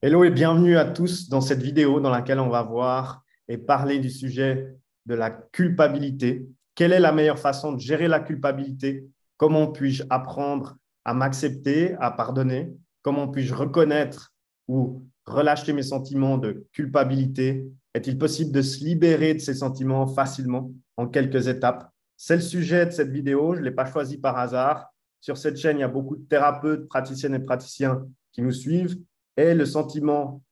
Hello et bienvenue à tous dans cette vidéo dans laquelle on va voir et parler du sujet de la culpabilité. Quelle est la meilleure façon de gérer la culpabilité? Comment puis-je apprendre à m'accepter, à pardonner? Comment puis-je reconnaître ou relâcher mes sentiments de culpabilité? Est-il possible de se libérer de ces sentiments facilement en quelques étapes? C'est le sujet de cette vidéo. Je ne l'ai pas choisi par hasard. Sur cette chaîne, il y a beaucoup de thérapeutes, praticiennes et praticiens qui nous suivent et le sentiment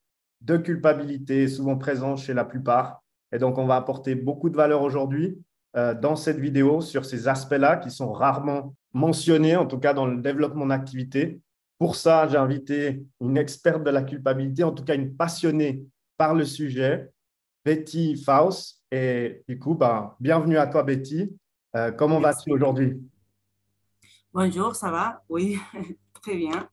de culpabilité est souvent présent chez la plupart. Et donc, on va apporter beaucoup de valeur aujourd'hui dans cette vidéo sur ces aspects-là qui sont rarement mentionnés, en tout cas dans le développement d'activité. Pour ça, j'ai invité une experte de la culpabilité, en tout cas une passionnée par le sujet, Betty Faust. Et du coup, bienvenue à toi, Betty. Comment vas-tu Merci. aujourd'hui? Bonjour, ça va? Oui, très bien.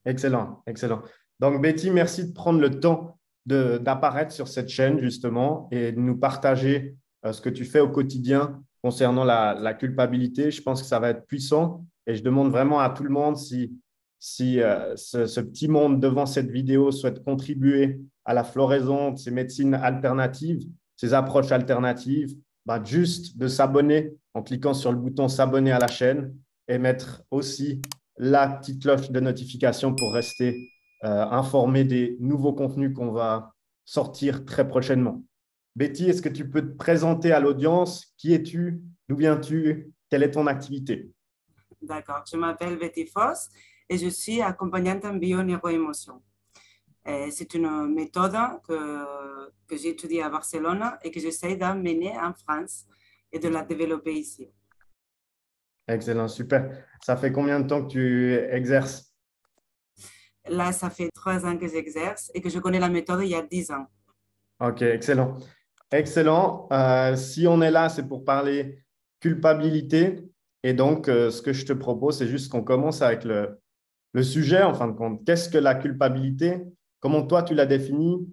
Excellent, excellent. Donc, Betty, merci de prendre le temps d'apparaître sur cette chaîne, justement, et de nous partager ce que tu fais au quotidien concernant la culpabilité. Je pense que ça va être puissant et je demande vraiment à tout le monde si ce petit monde devant cette vidéo souhaite contribuer à la floraison de ces médecines alternatives, ces approches alternatives, juste de s'abonner en cliquant sur le bouton s'abonner à la chaîne et mettre aussi la petite cloche de notification pour rester informé des nouveaux contenus qu'on va sortir très prochainement. Betty, est-ce que tu peux te présenter à l'audience? Qui es-tu? D'où viens-tu? Quelle est ton activité? D'accord. Je m'appelle Betty Foss et je suis accompagnante en bio-neuroémotion. C'est une méthode que j'ai étudiée à Barcelone et que j'essaie d'amener en France et de la développer ici. Excellent, super. Ça fait combien de temps que tu exerces? Là, ça fait 3 ans que j'exerce et que je connais la méthode il y a 10 ans. Ok, excellent. Excellent. Si on est là, c'est pour parler culpabilité. Et donc, ce que je te propose, c'est juste qu'on commence avec le sujet, en fin de compte. Qu'est-ce que la culpabilité? Comment toi, tu l'as définie?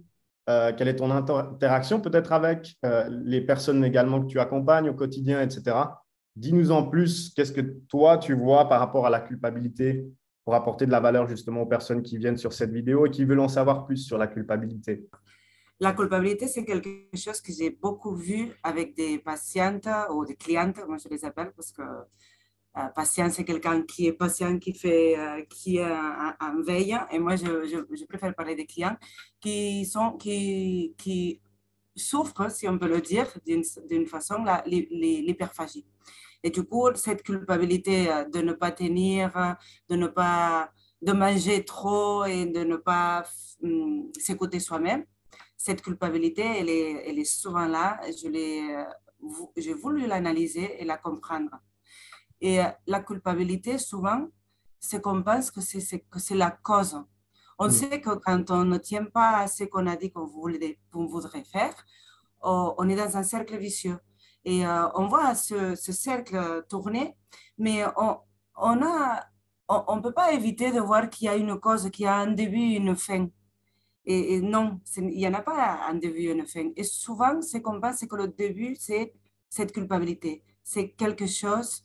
Quelle est ton interaction peut-être avec les personnes également que tu accompagnes au quotidien, etc. Dis-nous en plus, qu'est-ce que toi, tu vois par rapport à la culpabilité pour apporter de la valeur justement aux personnes qui viennent sur cette vidéo et qui veulent en savoir plus sur la culpabilité. La culpabilité, c'est quelque chose que j'ai beaucoup vu avec des patientes ou des clientes, moi je les appelle parce que patient, c'est quelqu'un qui est patient, qui est en veille. Et moi, je préfère parler des clients qui souffrent, si on peut le dire, d'une façon, l'hyperphagie. Et du coup, cette culpabilité de ne pas tenir, de ne pas de manger trop et de ne pas s'écouter soi-même, cette culpabilité, elle est souvent là. J'ai voulu l'analyser et la comprendre. Et la culpabilité, souvent, c'est qu'on pense que c'est la cause. On Mm. sait que quand on ne tient pas à ce qu'on a dit qu'on voudrait faire, on est dans un cercle vicieux. Et on voit ce cercle tourner, mais on peut pas éviter de voir qu'il y a une cause, qu'il y a un début et une fin. Et non, il n'y en a pas un début et une fin. Et souvent, ce qu'on pense, c'est que le début, c'est cette culpabilité. C'est quelque chose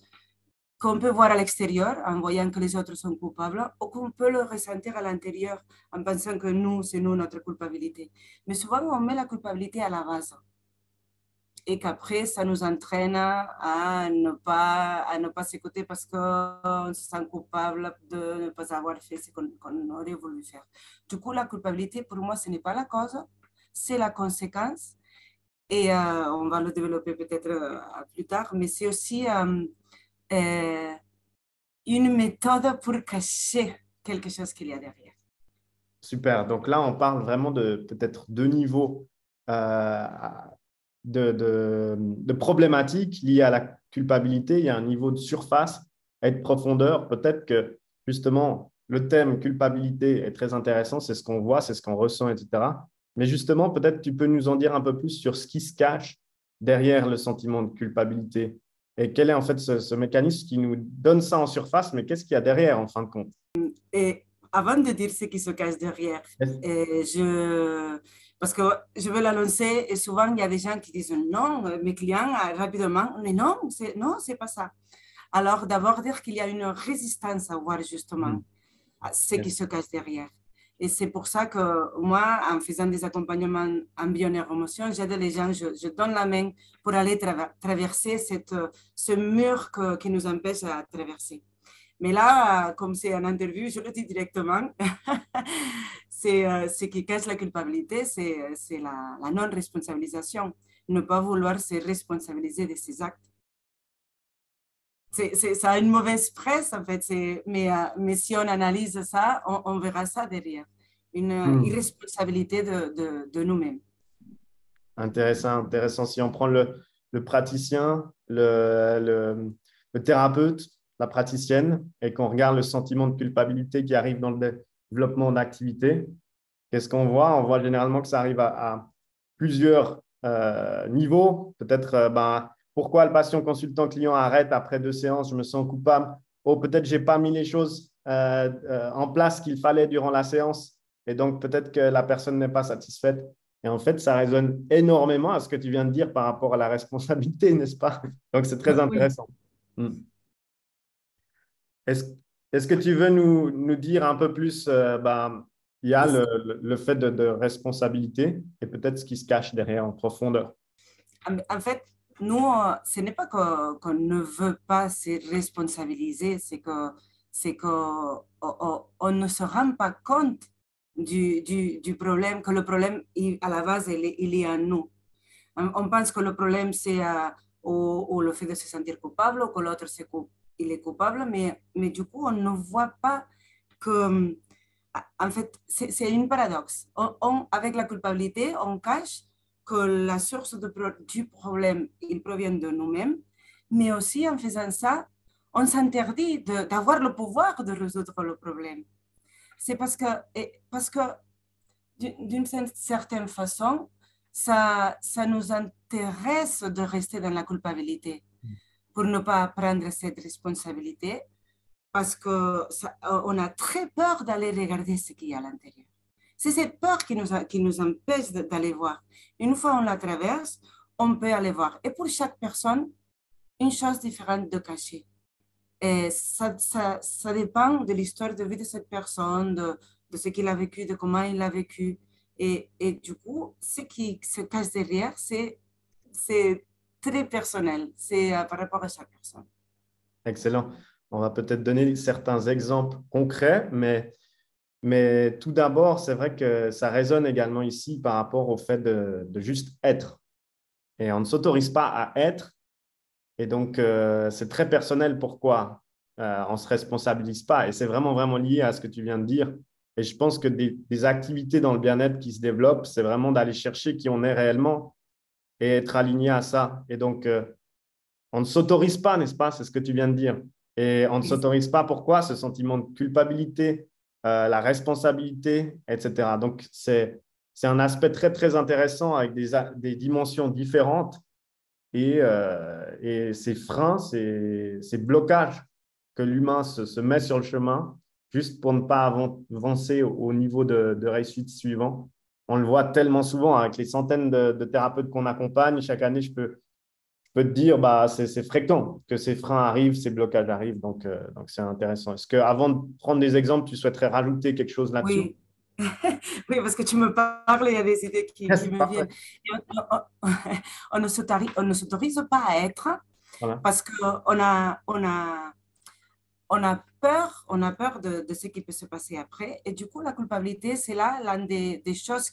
qu'on peut voir à l'extérieur en voyant que les autres sont coupables ou qu'on peut le ressentir à l'intérieur en pensant que nous, c'est nous notre culpabilité. Mais souvent, on met la culpabilité à la base et qu'après, ça nous entraîne à ne pas s'écouter parce qu'on se sent coupable de ne pas avoir fait ce qu'on aurait voulu faire. Du coup, la culpabilité, pour moi, ce n'est pas la cause, c'est la conséquence. Et on va le développer peut-être plus tard, mais c'est aussi euh, une méthode pour cacher quelque chose qu'il y a derrière. Super. Donc là, on parle vraiment de peut-être deux niveaux euh, de problématiques liées à la culpabilité. Il y a un niveau de surface et de profondeur. Peut-être que justement, le thème culpabilité est très intéressant. C'est ce qu'on voit, c'est ce qu'on ressent, etc. Mais justement, peut-être tu peux nous en dire un peu plus sur ce qui se cache derrière le sentiment de culpabilité. Et quel est en fait ce mécanisme qui nous donne ça en surface, mais qu'est-ce qu'il y a derrière en fin de compte? Et avant de dire ce qui se cache derrière, parce que je veux l'annoncer et souvent il y a des gens qui disent non, mes clients rapidement, mais non, c'est pas ça. Alors d'abord dire qu'il y a une résistance à voir justement ce qui se cache derrière. Et c'est pour ça que moi, en faisant des accompagnements en bio-neuromotion, j'aide les gens, je donne la main pour aller traverser ce mur qui nous empêche à traverser. Mais là, comme c'est une interview, je le dis directement, ce qui cache la culpabilité, c'est la non-responsabilisation, ne pas vouloir se responsabiliser de ses actes. Ça a une mauvaise presse, en fait, mais si on analyse ça, on verra ça derrière. Une irresponsabilité de nous-mêmes. Intéressant, intéressant. Si on prend le praticien, le thérapeute, la praticienne, et qu'on regarde le sentiment de culpabilité qui arrive dans le développement d'activité, qu'est-ce qu'on voit? On voit généralement que ça arrive à plusieurs niveaux. Peut-être, pourquoi le patient consultant client arrête après 2 séances? Je me sens coupable. Oh, peut-être je n'ai pas mis les choses en place qu'il fallait durant la séance. Et donc, peut-être que la personne n'est pas satisfaite. Et en fait, ça résonne énormément à ce que tu viens de dire par rapport à la responsabilité, n'est-ce pas? Donc, c'est très Oui. intéressant. Est-ce, est-ce que tu veux nous dire un peu plus, il y a le fait de responsabilité et peut-être ce qui se cache derrière en profondeur. En fait, nous, ce n'est pas qu'on ne veut pas se responsabiliser, c'est qu'on on ne se rend pas compte du problème, que le problème, à la base, il est en nous. On pense que le problème, c'est ou le fait de se sentir coupable, ou que l'autre, il est coupable, mais du coup, on ne voit pas que, en fait, c'est une paradoxe. Avec la culpabilité, on cache que la source du problème, il provient de nous-mêmes, mais aussi en faisant ça, on s'interdit d'avoir le pouvoir de résoudre le problème. C'est parce que d'une certaine façon, ça nous intéresse de rester dans la culpabilité pour ne pas prendre cette responsabilité parce qu'on a très peur d'aller regarder ce qu'il y a à l'intérieur. C'est cette peur qui nous empêche d'aller voir. Une fois on la traverse, on peut aller voir. Et pour chaque personne, une chose différente de cacher. Et ça dépend de l'histoire de vie de cette personne, de ce qu'il a vécu, de comment il a vécu. Et du coup, ce qui se cache derrière, c'est très personnel. C'est par rapport à chaque personne. Excellent. On va peut-être donner certains exemples concrets, mais tout d'abord, c'est vrai que ça résonne également ici par rapport au fait de juste être. Et on ne s'autorise pas à être. Et donc, c'est très personnel pourquoi on ne se responsabilise pas. Et c'est vraiment, vraiment lié à ce que tu viens de dire. Et je pense que des activités dans le bien-être qui se développent, c'est vraiment d'aller chercher qui on est réellement et être aligné à ça. Et donc, on ne s'autorise pas, n'est-ce pas? C'est ce que tu viens de dire. Et on ne s'autorise pas. Pourquoi? Ce sentiment de culpabilité, la responsabilité, etc. Donc, c'est un aspect très, très intéressant avec des dimensions différentes et ces freins, ces blocages que l'humain se met sur le chemin juste pour ne pas avancer au niveau de réussite suivant. On le voit tellement souvent avec les centaines de thérapeutes qu'on accompagne. Chaque année, je peux te dire, c'est fréquent que ces freins arrivent, ces blocages arrivent. Donc c'est intéressant. Est-ce qu'avant de prendre des exemples, tu souhaiterais rajouter quelque chose là-dessus? Oui. Oui, parce que tu me parles, il y a des idées qui C'est me parfait. viennent. On ne s'autorise pas à être Voilà. parce on a peur de ce qui peut se passer après. Et du coup, la culpabilité, c'est là l'une des choses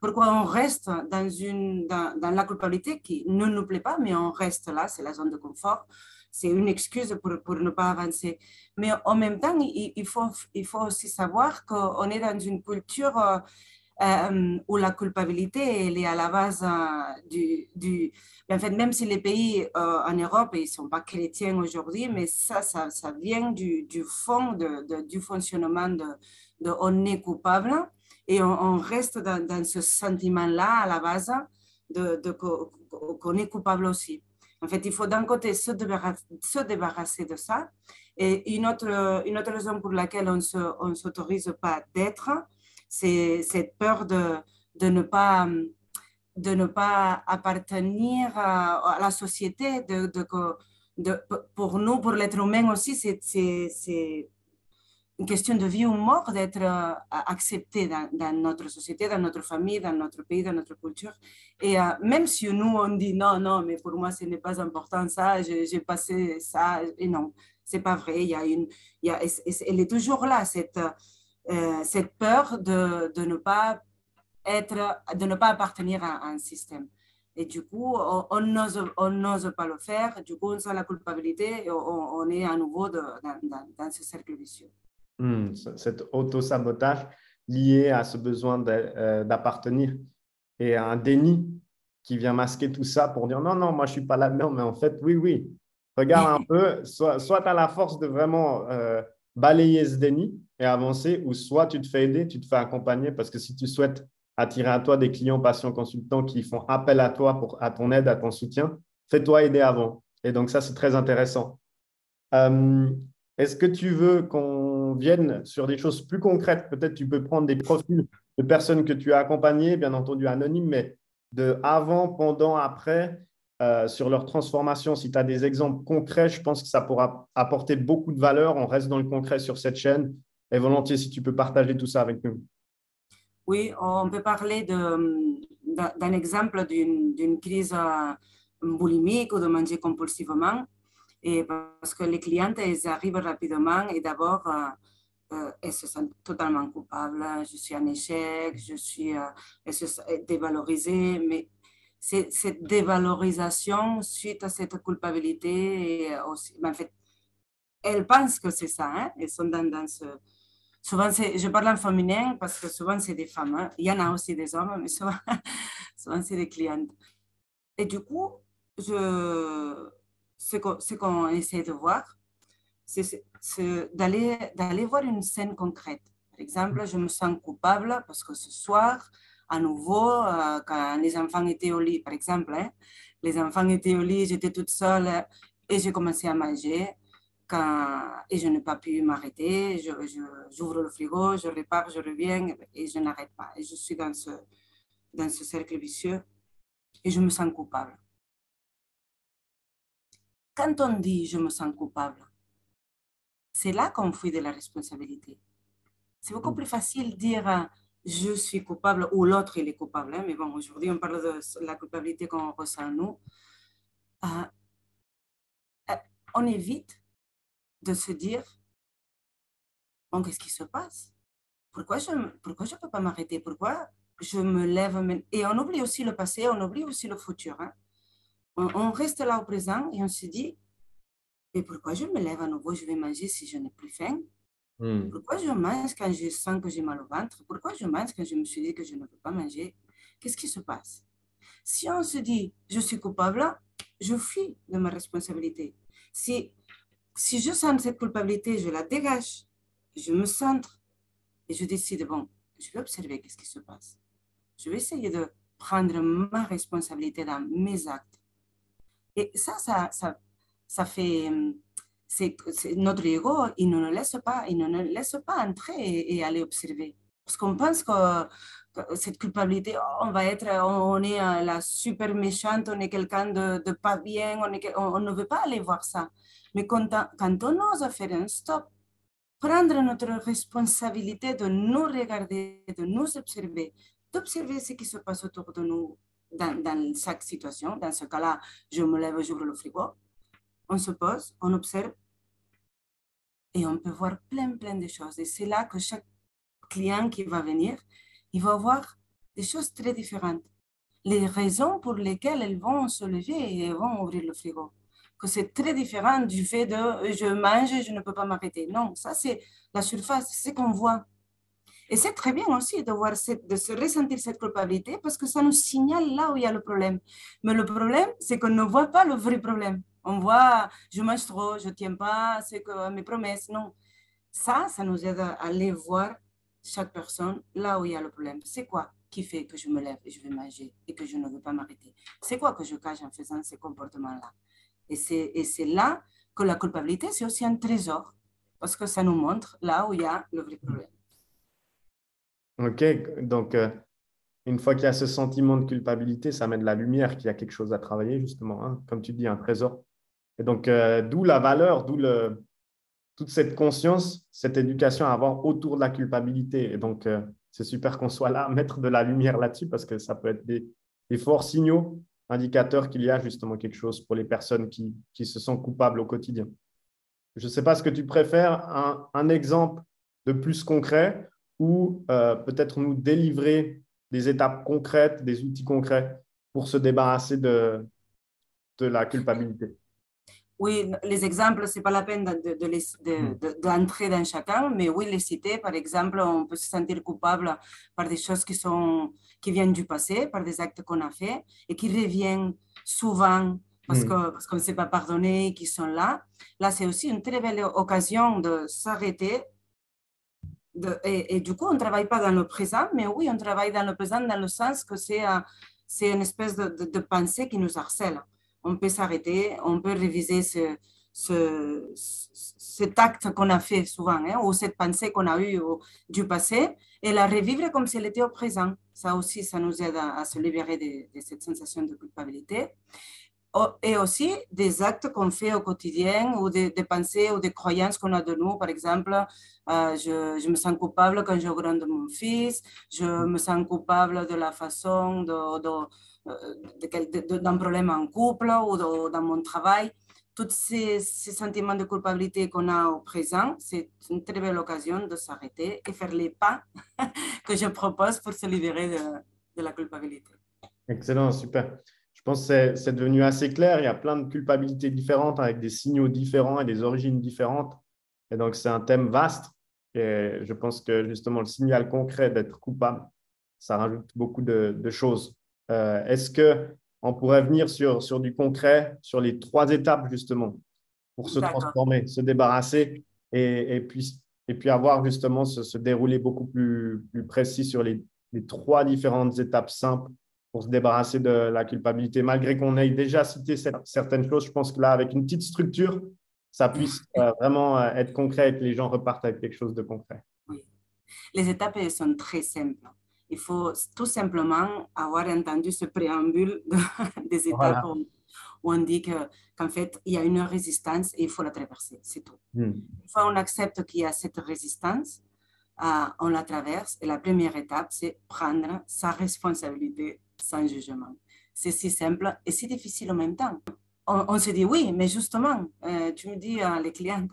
pourquoi on reste dans la culpabilité qui ne nous plaît pas, mais on reste là, c'est la zone de confort. C'est une excuse pour ne pas avancer. Mais en même temps, il faut aussi savoir qu'on est dans une culture où la culpabilité elle est à la base en fait, même si les pays en Europe ils ne sont pas chrétiens aujourd'hui, mais ça vient du fond du fonctionnement on est coupable et on reste dans ce sentiment-là à la base qu'on est coupable aussi. En fait, il faut d'un côté se débarrasser de ça. Et une autre raison pour laquelle on ne s'autorise pas d'être, c'est cette peur de ne pas appartenir à la société. Pour nous, pour l'être humain aussi, une question de vie ou mort d'être accepté dans notre société, dans notre famille, dans notre pays, dans notre culture. Et même si nous, on dit non, non, mais pour moi, ce n'est pas important ça, j'ai passé ça, et non, c'est pas vrai. Elle est toujours là, cette peur de ne pas de ne pas appartenir à un système. Et du coup, on n'ose pas le faire. Du coup, on sent la culpabilité et on est à nouveau dans ce cercle vicieux. Cet auto-sabotage lié à ce besoin d'appartenir et à un déni qui vient masquer tout ça pour dire non, non, moi je ne suis pas là-dedans, mais en fait, oui, oui. Regarde un peu, soit tu as la force de vraiment balayer ce déni et avancer, ou soit tu te fais aider, tu te fais accompagner, parce que si tu souhaites attirer à toi des clients, patients, consultants qui font appel à toi, à ton aide, à ton soutien, fais-toi aider avant. Et donc ça, c'est très intéressant. Est-ce que tu veux qu'on vienne sur des choses plus concrètes? Peut-être tu peux prendre des profils de personnes que tu as accompagnées, bien entendu anonymes, mais de avant, pendant, après, sur leur transformation. Si tu as des exemples concrets, je pense que ça pourra apporter beaucoup de valeur. On reste dans le concret sur cette chaîne. Et volontiers, si tu peux partager tout ça avec nous. Oui, on peut parler d'un exemple d'une crise boulimique ou de manger compulsivement. Et parce que les clientes, elles arrivent rapidement et d'abord, elles se sentent totalement coupables. Je suis en échec, elles se sentent dévalorisées. Mais cette dévalorisation suite à cette culpabilité, et aussi, en fait, elles pensent que c'est ça. Hein? Elles sont dans ce... Souvent, je parle en féminin parce que souvent, c'est des femmes. Hein? Il y en a aussi des hommes, mais souvent, souvent c'est des clientes. Et du coup, ce qu'on essaie de voir, c'est d'aller voir une scène concrète. Par exemple, je me sens coupable parce que ce soir, à nouveau, quand les enfants étaient au lit, par exemple, hein, les enfants étaient au lit, j'étais toute seule et j'ai commencé à manger. Et je n'ai pas pu m'arrêter, j'ouvre le frigo, je repars, je reviens et je n'arrête pas. Et je suis dans ce cercle vicieux et je me sens coupable. Quand on dit je me sens coupable, c'est là qu'on fuit de la responsabilité. C'est beaucoup plus facile de dire je suis coupable ou l'autre il est coupable. Hein, mais bon, aujourd'hui on parle de la culpabilité qu'on ressent nous. On évite de se dire bon, qu'est-ce qui se passe? Pourquoi je ne peux pas m'arrêter? Pourquoi je me lève? Et on oublie aussi le passé, on oublie aussi le futur. Hein. On reste là au présent et on se dit mais pourquoi je me lève à nouveau? Je vais manger si je n'ai plus faim. Pourquoi je mange quand je sens que j'ai mal au ventre? Pourquoi je mange quand je me suis dit que je ne peux pas manger? Qu'est-ce qui se passe? Si on se dit je suis coupable, je fuis de ma responsabilité. Si je sens cette culpabilité, je la dégage, je me centre et je décide, bon, je vais observer qu'est-ce qui se passe. Je vais essayer de prendre ma responsabilité dans mes actes. Et ça fait... notre ego, il ne nous laisse pas entrer et aller observer. Parce qu'on pense que cette culpabilité, on est la super méchante, on est quelqu'un de pas bien, on ne veut pas aller voir ça. Mais quand on ose faire un stop, prendre notre responsabilité de nous regarder, de nous observer, d'observer ce qui se passe autour de nous dans chaque situation. Dans ce cas-là, je me lève, j'ouvre le frigo, on se pose, on observe et on peut voir plein de choses. Et c'est là que chaque client qui va venir, il va voir des choses très différentes. Les raisons pour lesquelles elles vont se lever et vont ouvrir le frigo. Que c'est très différent du fait de je mange et je ne peux pas m'arrêter. Non, ça c'est la surface, c'est ce qu'on voit. Et c'est très bien aussi de se ressentir cette culpabilité parce que ça nous signale là où il y a le problème. Mais le problème, c'est qu'on ne voit pas le vrai problème. On voit, je mange trop, je ne tiens pas à mes promesses. Non, ça nous aide à aller voir chaque personne là où il y a le problème. C'est quoi qui fait que je me lève et je vais manger et que je ne veux pas m'arrêter? C'est quoi que je cache en faisant ces comportements-là? Et c'est là que la culpabilité, c'est aussi un trésor parce que ça nous montre là où il y a le vrai problème. OK, donc une fois qu'il y a ce sentiment de culpabilité, ça met de la lumière qu'il y a quelque chose à travailler, justement, hein, comme tu dis, un trésor. Et donc, d'où la valeur, toute cette conscience, cette éducation à avoir autour de la culpabilité. Et donc, c'est super qu'on soit là, mettre de la lumière là-dessus, parce que ça peut être des forts signaux, indicateurs qu'il y a justement quelque chose pour les personnes qui se sentent coupables au quotidien. Je ne sais pas ce que tu préfères, un exemple de plus concret ou peut-être nous délivrer des étapes concrètes, des outils concrets pour se débarrasser de la culpabilité. Oui, les exemples, ce n'est pas la peine d'entrer dans chacun, mais oui, les citer. Par exemple, on peut se sentir coupable par des choses qui viennent du passé, par des actes qu'on a faits et qui reviennent souvent parce qu'on ne s'est pas pardonné, qui sont là. Là, c'est aussi une très belle occasion de s'arrêter. Et du coup, on ne travaille pas dans le présent, mais oui, on travaille dans le présent dans le sens que c'est une espèce de pensée qui nous harcèle. On peut s'arrêter, on peut réviser cet acte qu'on a fait souvent, hein, ou cette pensée qu'on a eue du passé, et la revivre comme si elle était au présent. Ça aussi, ça nous aide à se libérer de cette sensation de culpabilité. Et aussi des actes qu'on fait au quotidien ou des pensées ou des croyances qu'on a de nous. Par exemple, je me sens coupable quand je gronde mon fils, je me sens coupable de la façon d'un problème en couple ou dans mon travail. Tous ces sentiments de culpabilité qu'on a au présent, c'est une très belle occasion de s'arrêter et faire les pas que je propose pour se libérer de la culpabilité. Excellent, super. Je pense que c'est devenu assez clair. Il y a plein de culpabilités différentes avec des signaux différents et des origines différentes. Et donc, c'est un thème vaste. Et je pense que justement, le signal concret d'être coupable, ça rajoute beaucoup de choses. Est-ce qu'on pourrait venir sur du concret, sur les 3 étapes justement, pour se transformer, se débarrasser et puis avoir justement se dérouler beaucoup plus précis sur les 3 différentes étapes simples pour se débarrasser de la culpabilité. Malgré qu'on ait déjà cité certaines choses, je pense que là, avec une petite structure, ça puisse vraiment être concret et que les gens repartent avec quelque chose de concret. Oui. Les étapes elles sont très simples. Il faut tout simplement avoir entendu ce préambule des étapes Voilà. où on dit qu'en fait, il y a une résistance et il faut la traverser, c'est tout. Une fois on accepte qu'il y a cette résistance, on la traverse et la première étape, c'est prendre sa responsabilité sans jugement. C'est si simple et si difficile en même temps. On se dit oui, mais justement, tu me dis à les clients,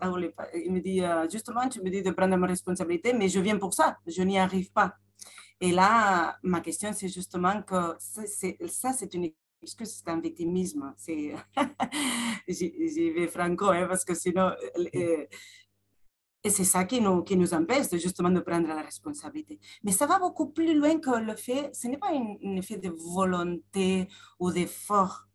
il me dit justement, tu me dis de prendre ma responsabilité, mais je viens pour ça, je n'y arrive pas. Et là, ma question, c'est justement que ça c'est une excuse, c'est un victimisme. J'y vais franco, hein, parce que sinon, et c'est ça qui nous empêche justement de prendre la responsabilité. Mais ça va beaucoup plus loin que le fait, ce n'est pas un effet de volonté ou d'effort.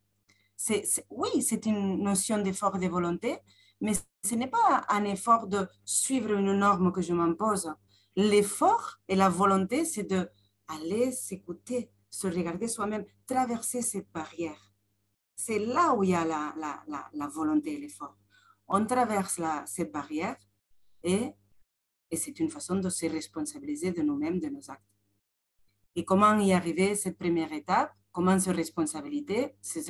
Oui, c'est une notion d'effort et de volonté, mais ce n'est pas un effort de suivre une norme que je m'impose. L'effort et la volonté, c'est d'aller s'écouter, se regarder soi-même, traverser cette barrière. C'est là où il y a la volonté et l'effort. On traverse cette barrière et c'est une façon de se responsabiliser de nous-mêmes, de nos actes. Et comment y arriver, cette première étape, comment se responsabiliser, c'est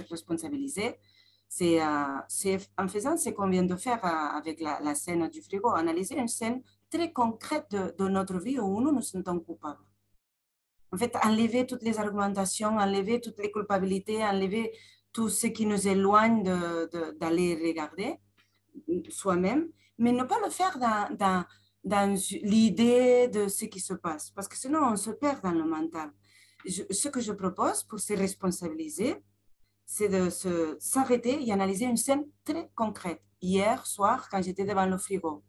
en faisant ce qu'on vient de faire avec la scène du frigo, analyser une scène très concrète de notre vie où nous nous sentons coupables. En fait, enlever toutes les argumentations, enlever toutes les culpabilités, enlever tout ce qui nous éloigne d'aller regarder soi-même, mais ne pas le faire dans l'idée de ce qui se passe, parce que sinon on se perd dans le mental. Ce que je propose pour se responsabiliser, c'est de s'arrêter et analyser une scène très concrète. Hier soir, quand j'étais devant le frigo,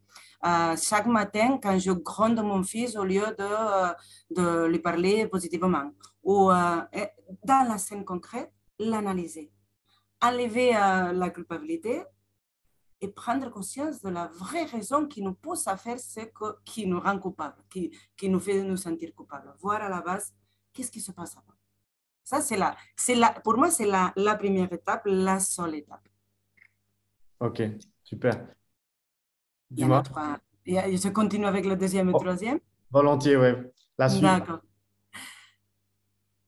chaque matin, quand je gronde mon fils au lieu de lui parler positivement, ou dans la scène concrète, l'analyser, enlever la culpabilité et prendre conscience de la vraie raison qui nous pousse à faire ce qui nous rend coupables, qui nous fait nous sentir coupables. Voir à la base qu'est-ce qui se passe avant. Ça, pour moi, c'est la première étape, la seule étape. Ok, super. Il y en a Dis-moi. 3. Je continue avec le deuxième et troisième. Volontiers, oui. La suite. D'accord.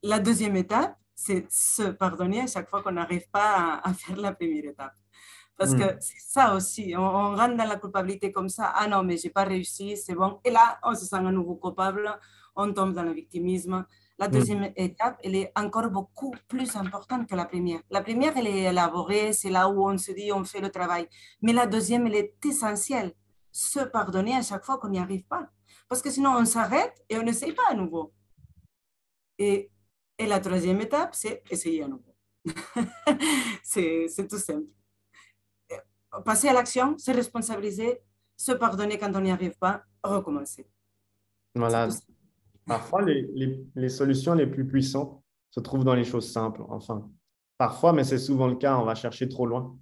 La deuxième étape, c'est se pardonner à chaque fois qu'on n'arrive pas à faire la première étape. Parce que c'est ça aussi, on rentre dans la culpabilité comme ça. Ah non, mais j'ai pas réussi, c'est bon. Et là, on se sent à nouveau coupable, on tombe dans le victimisme. La deuxième étape, elle est encore beaucoup plus importante que la première. La première, elle est élaborée, c'est là où on se dit, on fait le travail. Mais la deuxième, elle est essentielle. Se pardonner à chaque fois qu'on n'y arrive pas. Parce que sinon, on s'arrête et on n'essaye pas à nouveau. Et, et la troisième étape, c'est essayer à nouveau. C'est tout simple. Passer à l'action, se responsabiliser, se pardonner quand on n'y arrive pas, recommencer. C'est tout Voilà. simple. Parfois, les solutions les plus puissantes se trouvent dans les choses simples. Enfin, parfois, mais c'est souvent le cas, on va chercher trop loin.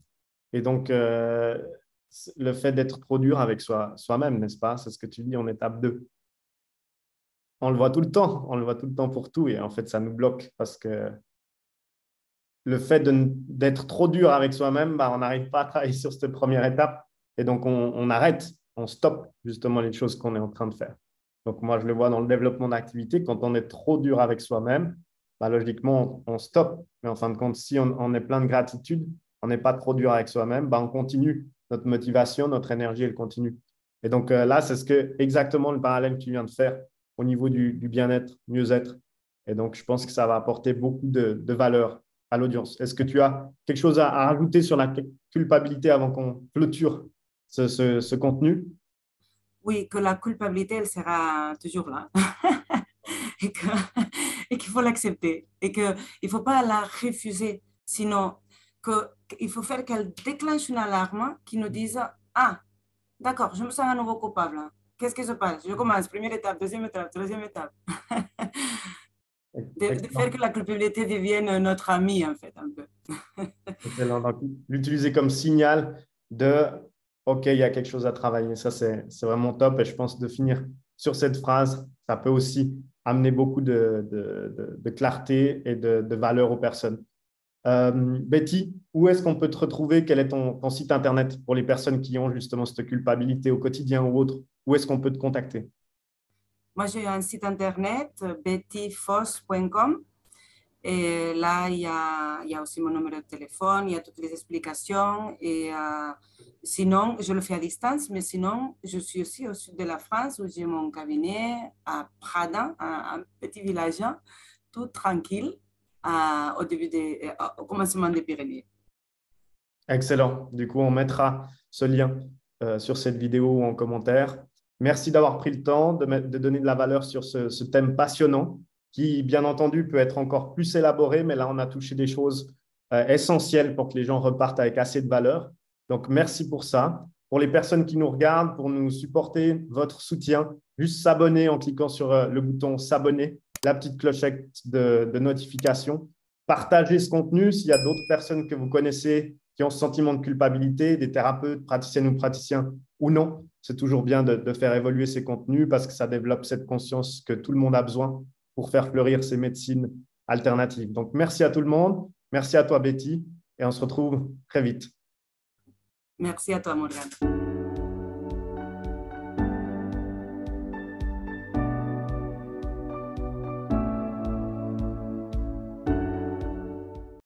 Et donc, le fait d'être trop dur avec soi-même, n'est-ce pas? C'est ce que tu dis en étape 2. On le voit tout le temps, on le voit tout le temps pour tout. Et en fait, ça nous bloque parce que le fait d'être trop dur avec soi-même, bah, on n'arrive pas à travailler sur cette première étape. Et donc, on arrête, on stoppe justement les choses qu'on est en train de faire. Donc, moi, je le vois dans le développement d'activité, quand on est trop dur avec soi-même, bah, logiquement, on stoppe. Mais en fin de compte, si on est plein de gratitude, on n'est pas trop dur avec soi-même, bah, on continue. Notre motivation, notre énergie, elle continue. Et donc, là, c'est exactement le parallèle que tu viens de faire au niveau du bien-être, mieux-être. Et donc, je pense que ça va apporter beaucoup de valeur à l'audience. Est-ce que tu as quelque chose à rajouter sur la culpabilité avant qu'on clôture ce contenu? Oui, que la culpabilité, elle sera toujours là. et que, et qu'il faut l'accepter. Et qu'il ne faut pas la refuser. Sinon, qu'il faut faire qu'elle déclenche une alarme qui nous dise, ah, d'accord, je me sens à nouveau coupable. Qu'est-ce qui se passe? Je commence, première étape, deuxième étape, troisième étape. De faire Excellent. que la culpabilité devienne notre ami, en fait, un peu. Excellent. Donc, l'utiliser comme signal de OK, il y a quelque chose à travailler. Ça, c'est vraiment top. Et je pense de finir sur cette phrase, ça peut aussi amener beaucoup de clarté et de valeur aux personnes. Betty, où est-ce qu'on peut te retrouver? Quel est ton site internet pour les personnes qui ont justement cette culpabilité au quotidien ou autre? Où est-ce qu'on peut te contacter? Moi, j'ai un site internet, bettyfoss.com. Et là, il y a aussi mon numéro de téléphone, il y a toutes les explications. Et sinon, je le fais à distance, mais sinon, je suis aussi au sud de la France où j'ai mon cabinet à Prada, un petit village tout tranquille au commencement des Pyrénées. Excellent. Du coup, on mettra ce lien sur cette vidéo ou en commentaire. Merci d'avoir pris le temps de donner de la valeur sur ce thème passionnant qui, bien entendu, peut être encore plus élaboré, mais là, on a touché des choses essentielles pour que les gens repartent avec assez de valeur. Donc, merci pour ça. Pour les personnes qui nous regardent, pour nous supporter, votre soutien, juste s'abonner en cliquant sur le bouton s'abonner, la petite clochette de notification. Partagez ce contenu s'il y a d'autres personnes que vous connaissez qui ont ce sentiment de culpabilité, des thérapeutes, praticiennes ou praticiens ou non. C'est toujours bien de faire évoluer ces contenus parce que ça développe cette conscience que tout le monde a besoin pour faire fleurir ces médecines alternatives. Donc, merci à tout le monde. Merci à toi, Betty. Et on se retrouve très vite. Merci à toi, Morgane.